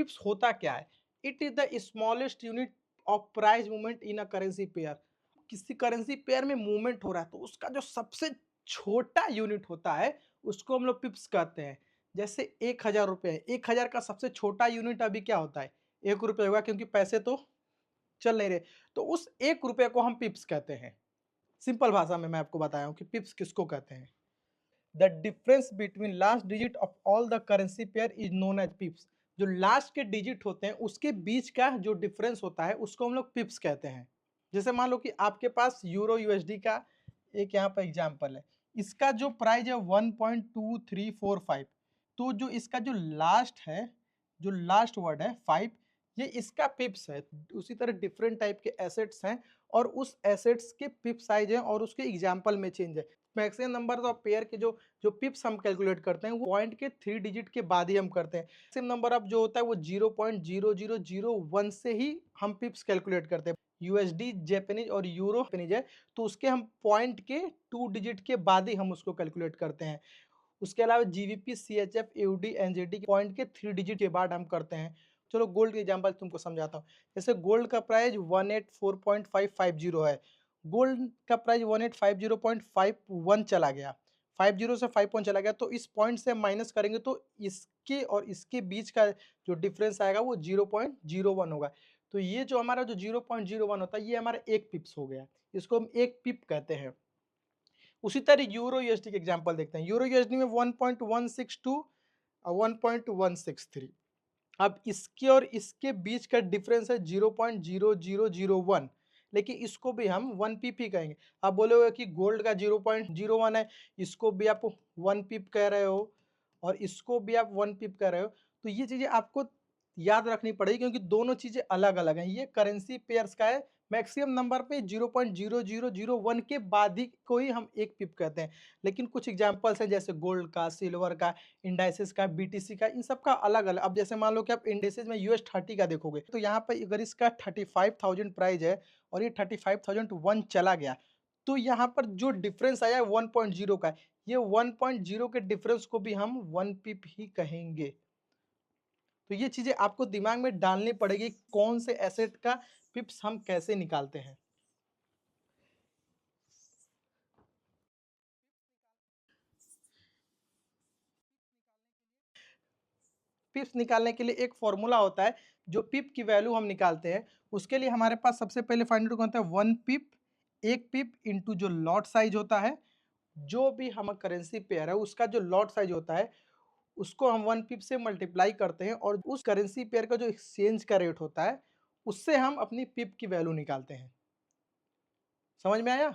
पिप्स होता क्या है? It is the smallest unit of price movement in a currency pair. किसी करेंसी पेयर में मूवमेंट हो रहा है तो उसका जो सबसे छोटा यूनिट होता है उसको हम लोग पिप्स कहते हैं। जैसे 1000 रुपये है, 1000 का सबसे छोटा यूनिट अभी क्या होता है? 1 रुपये होगा, क्योंकि पैसे तो चल नहीं रहे। तो उस 1 रुपये को हम पिप्स कहते हैं। सिंपल भाषा में मैं आपको बताया हूँ कि पिप्स किसको कहते हैं। The difference between last digit of all the currency pair is known as pips. जो लास्ट के डिजिट होते हैं उसके बीच का जो डिफरेंस होता है उसको हम लोग पिप्स कहते हैं। जैसे मान लो कि आपके पास यूरो यूएसडी का एक यहाँ पर एग्जांपल है। इसका जो प्राइस है 1.2345, तो जो इसका जो लास्ट है, जो लास्ट वर्ड है 5, ये इसका पिप्स है। उसी तरह डिफरेंट टाइप के एसेट्स हैं और उस एसेट्स के पिप साइज है और उसके एग्जाम्पल में चेंज है। मैक्सिमम नंबर ऑफ पेयर के जो पिप्स हम कैलकुलेट करते हैं वो पॉइंट के 3 डिजिट के बाद ही हम करते हैं। मैक्सिमम नंबर ऑफ जो होता है वो 0.0001 से ही हम पिप्स कैलकुलेट करते हैं। यूएसडी जैपनीज और यूरो जैपनीज है तो उसके हम पॉइंट के 2 डिजिट के बाद ही हम उसको कैलकुलेट करते हैं। उसके अलावा जीवीपी, सीएचएफ, एयूडी, एनजेडी के पॉइंट के 3 डिजिट के बाद हम करते हैं। चलो गोल्ड के एग्जांपल तुमको समझाता हूँ। जैसे गोल्ड का प्राइस 184.550 है। गोल्ड का प्राइस 1850.51 चला गया, 50 से 5 पॉइंट चला गया, तो इस पॉइंट से माइनस करेंगे तो इसके और इसके बीच का जो डिफरेंस आएगा वो 0.01 होगा। तो ये जो हमारा जो 0.01 होता है ये हमारा एक पिप्स हो गया, इसको हम एक पिप कहते हैं। उसी तरह यूरो यूएसडी के एग्जांपल देखते हैं। यूरो यूएसडी में 1.162 और 1.163। अब इसके और इसके बीच का डिफरेंस है 0.0001, लेकिन इसको भी हम 1 पीप ही कहेंगे। आप बोलोगे कि गोल्ड का 0.01 है, इसको भी आप 1 पीप कह रहे हो और इसको भी आप 1 पीप कह रहे हो। तो ये चीज़ें आपको याद रखनी पड़ेगी क्योंकि दोनों चीज़ें अलग-अलग हैं। ये करेंसी पेयर्स का है, मैक्सिमम नंबर पे 0.0001 के बाद ही को ही हम 1 पिप कहते हैं। लेकिन कुछ एग्जांपल्स हैं जैसे गोल्ड का, सिल्वर का, इंडाइसेस का, बीटीसी का, इन सब का अलग-अलग। अब जैसे मान लो कि आप इंडेक्सेस में यूएस 30 का देखोगे, तो यहाँ पे अगर इसका 35,000 प्राइस है और ये 35,001 चला गया, तो यहाँ पर जो डिफरेंस आया है 1.0 का, ये 1.0 के डिफरेंस को भी हम 1 पिप ही कहेंगे। तो ये चीज़ें आपको दिमाग में डालनी पड़ेगी, कौन से एसेट का पिप्स हम कैसे निकालते हैं। पिप्स निकालने के लिए एक फॉर्मूला होता है, जो पिप की वैल्यू हम निकालते हैं, उसके लिए हमारे पास सबसे पहले फाइंड आउट होता है 1 पिप, 1 पिप इंटू जो लॉट साइज होता है, जो भी हम करेंसी पेयर है उसका जो लॉट साइज होता है, उसको हम 1 पिप से मल्टीप्लाई करते हैं और उस करेंसी पेयर का जो एक्सचेंज का रेट होता है, उससे हम अपनी पिप की वैल्यू निकालते हैं। समझ में आया?